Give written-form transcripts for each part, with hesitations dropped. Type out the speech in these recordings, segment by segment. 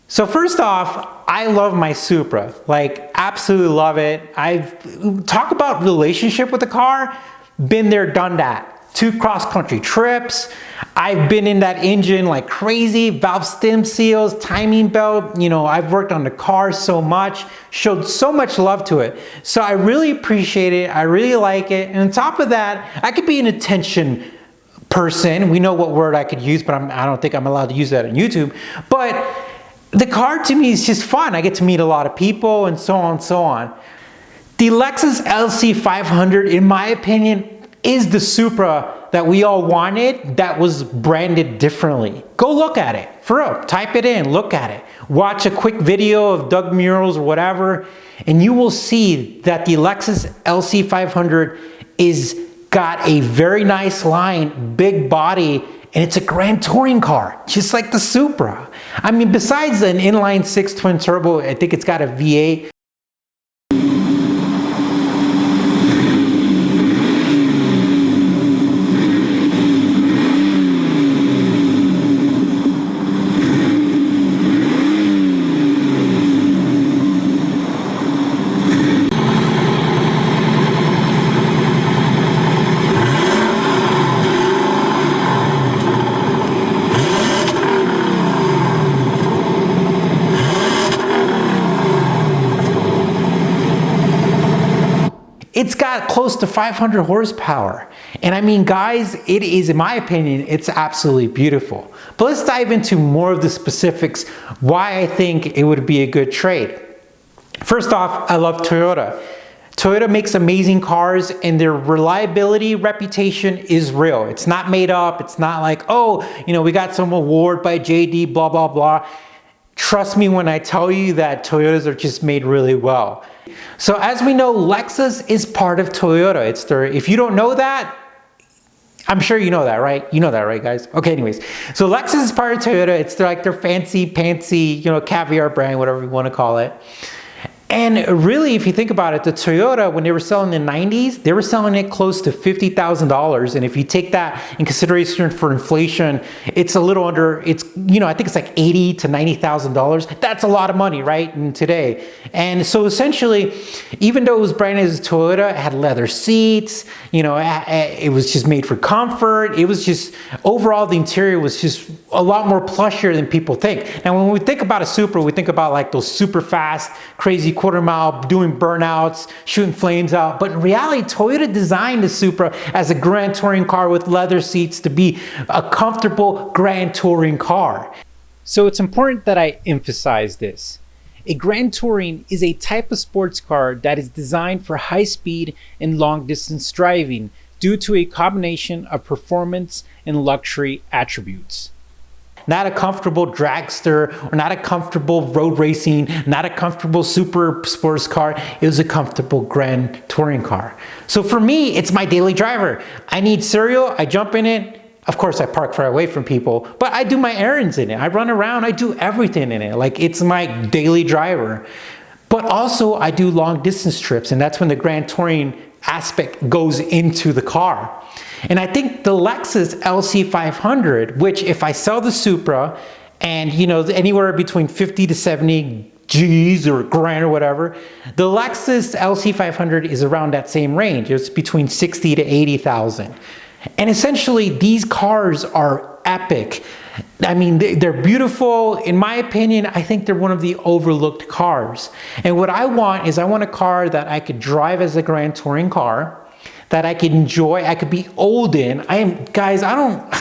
So first off, I love my Supra, like absolutely love it. I've talk about relationship with the car, been there, done that. 2 cross-country trips. I've been in that engine like crazy, valve stem seals, timing belt. You know, I've worked on the car so much, showed so much love to it. So I really appreciate it. I really like it. And on top of that, I could be an attention person. We know what word I could use, but I don't think I'm allowed to use that on YouTube. But the car to me is just fun. I get to meet a lot of people and so on and so on. The Lexus LC500, in my opinion, is the Supra that we all wanted that was branded differently. Go look at it, for real. Type it in, look at it. Watch a quick video of Doug Murals or whatever, and you will see that the Lexus LC500 is got a very nice line, big body, and it's a grand touring car, just like the Supra. I mean, besides an inline 6 twin turbo, I think it's got a V8. It's got close to 500 horsepower. And I mean, guys, it is, in my opinion, it's absolutely beautiful. But let's dive into more of the specifics, why I think it would be a good trade. First off, I love Toyota. Toyota makes amazing cars and their reliability reputation is real. It's not made up. It's not like, oh, you know, we got some award by JD, blah, blah, blah. Trust me when I tell you that Toyotas are just made really well. So as we know, Lexus is part of Toyota. It's their, if you don't know that, I'm sure you know that, right? You know that, right, guys? Okay, anyways. So Lexus is part of Toyota. It's like their fancy, pantsy, you know, caviar brand, whatever you want to call it. And really, if you think about it, the Toyota, when they were selling in the 90s, they were selling it close to $50,000. And if you take that in consideration for inflation, it's a little under, it's, you know, I think it's like $80,000 to $90,000. That's a lot of money, right, in today. And so essentially, even though it was branded as Toyota, it had leather seats, you know, it was just made for comfort. It was just, overall, the interior was just a lot more plushier than people think. Now, when we think about a Supra, we think about like those super fast, crazy quarter mile, doing burnouts, shooting flames out. But in reality, Toyota designed the Supra as a grand touring car with leather seats to be a comfortable grand touring car. So it's important that I emphasize this. A grand touring is a type of sports car that is designed for high speed and long distance driving due to a combination of performance and luxury attributes. Not a comfortable dragster, or not a comfortable road racing, not a comfortable super sports car. It was a comfortable grand touring car. So for me, it's my daily driver. I need cereal, I jump in it. Of course, I park far away from people, but I do my errands in it. I run around, I do everything in it. Like, it's my daily driver. But also, I do long distance trips, and that's when the grand touring aspect goes into the car. And I think the Lexus LC500, which if I sell the Supra and, you know, anywhere between 50 to 70 G's or grand or whatever, the Lexus LC500 is around that same range. It's between 60 to 80,000. And essentially, these cars are epic. I mean, they're beautiful. In my opinion, I think they're one of the overlooked cars. And what I want is I want a car that I could drive as a grand touring car, that I could enjoy, I could be old in. Guys, I don't,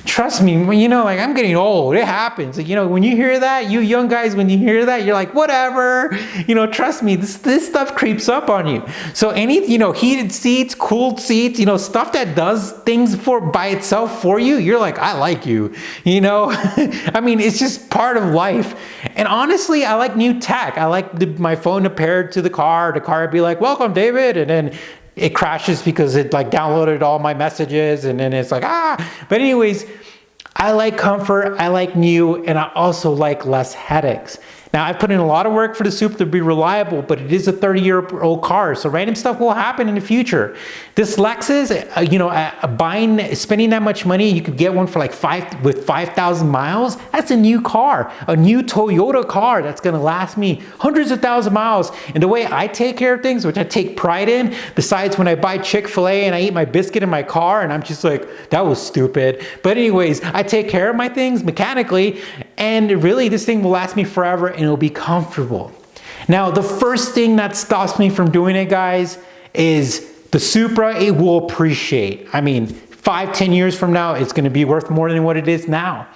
trust me, you know, like, I'm getting old, it happens. You know, when you hear that, you young guys, when you hear that, you're like, whatever, you know, trust me, this stuff creeps up on you. So any, you know, heated seats, cooled seats, you know, stuff that does things by itself for you, you're like, I like you, you know? I mean, it's just part of life. And honestly, I like new tech. I like my phone paired to the car would be like, welcome, David, and then it crashes because it like downloaded all my messages, and then it's like, but anyways, I like comfort, I like new, and I also like less headaches. Now, I've put in a lot of work for the Supra to be reliable, but it is a 30-year-old car, so random stuff will happen in the future. This Lexus, spending that much money, you could get one for like 5,000 miles. That's a new car, a new Toyota car that's gonna last me hundreds of thousands of miles. And the way I take care of things, which I take pride in, besides when I buy Chick-fil-A and I eat my biscuit in my car and I'm just like, that was stupid. But anyways, I take care of my things mechanically, and really this thing will last me forever and it'll be comfortable. Now, the first thing that stops me from doing it, guys, is the Supra. It will appreciate. I mean, 5-10 years from now, it's going to be worth more than what it is now.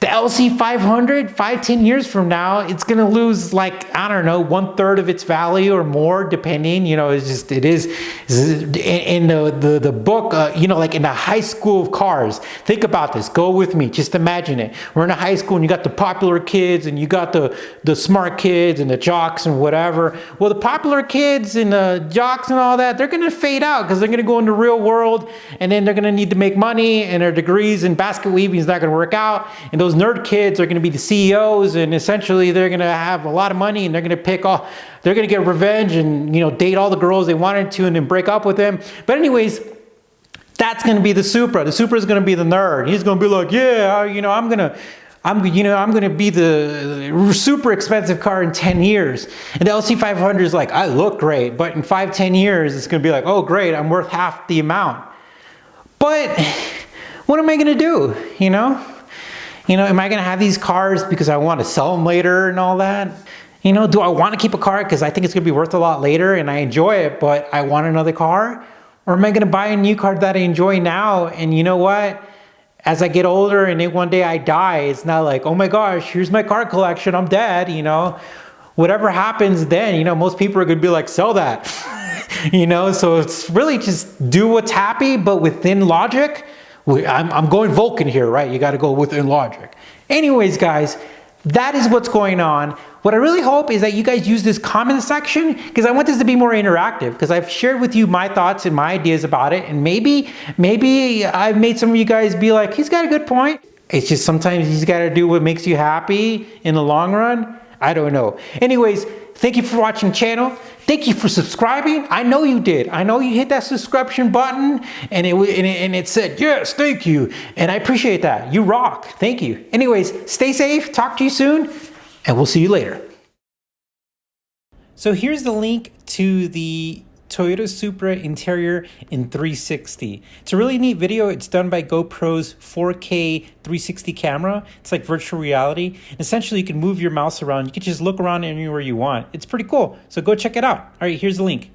The LC500, 5-10 years from now, it's going to lose, like, I don't know, 1/3 of its value or more, depending. You know, it is in the book, like in the high school of cars. Think about this. Go with me. Just imagine it. We're in a high school and you got the popular kids and you got the smart kids and the jocks and whatever. Well, the popular kids and the jocks and all that, they're going to fade out because they're going to go into the real world, and then they're going to need to make money, and their degrees in basket weaving is not going to work out, and those nerd kids are going to be the CEOs, and essentially they're going to have a lot of money, and they're going to they're going to get revenge and, date all the girls they wanted to and then break up with them. But anyways, that's going to be the Supra. The Supra is going to be the nerd. He's going to be like, yeah, I'm going to be the super expensive car in 10 years. And the LC500 is like, I look great, but in 5-10 years, it's going to be like, oh, great, I'm worth half the amount. But what am I going to do, am I going to have these cars because I want to sell them later and all that? Do I want to keep a car because I think it's going to be worth a lot later and I enjoy it, but I want another car? Or am I going to buy a new car that I enjoy now? And you know what? As I get older and then one day I die, it's not like, oh my gosh, here's my car collection, I'm dead, Whatever happens then, most people are going to be like, sell that. So it's really just do what's happy, but within logic. I'm going Vulcan here, right? You got to go within logic. Anyways, guys, that is what's going on. What I really hope is that you guys use this comment section, because I want this to be more interactive, because I've shared with you my thoughts and my ideas about it, and maybe I've made some of you guys be like, he's got a good point. It's just sometimes you got to do what makes you happy in the long run. I don't know. Anyways, thank you for watching the channel. Thank you for subscribing. I know you did. I know you hit that subscription button and it said, yes, thank you. And I appreciate that. You rock. Thank you. Anyways, stay safe. Talk to you soon, and we'll see you later. So here's the link to the Toyota Supra interior in 360. It's a really neat video. It's done by GoPro's 4K 360 camera. It's like virtual reality. Essentially, you can move your mouse around. You can just look around anywhere you want. It's pretty cool. So go check it out. All right, here's the link.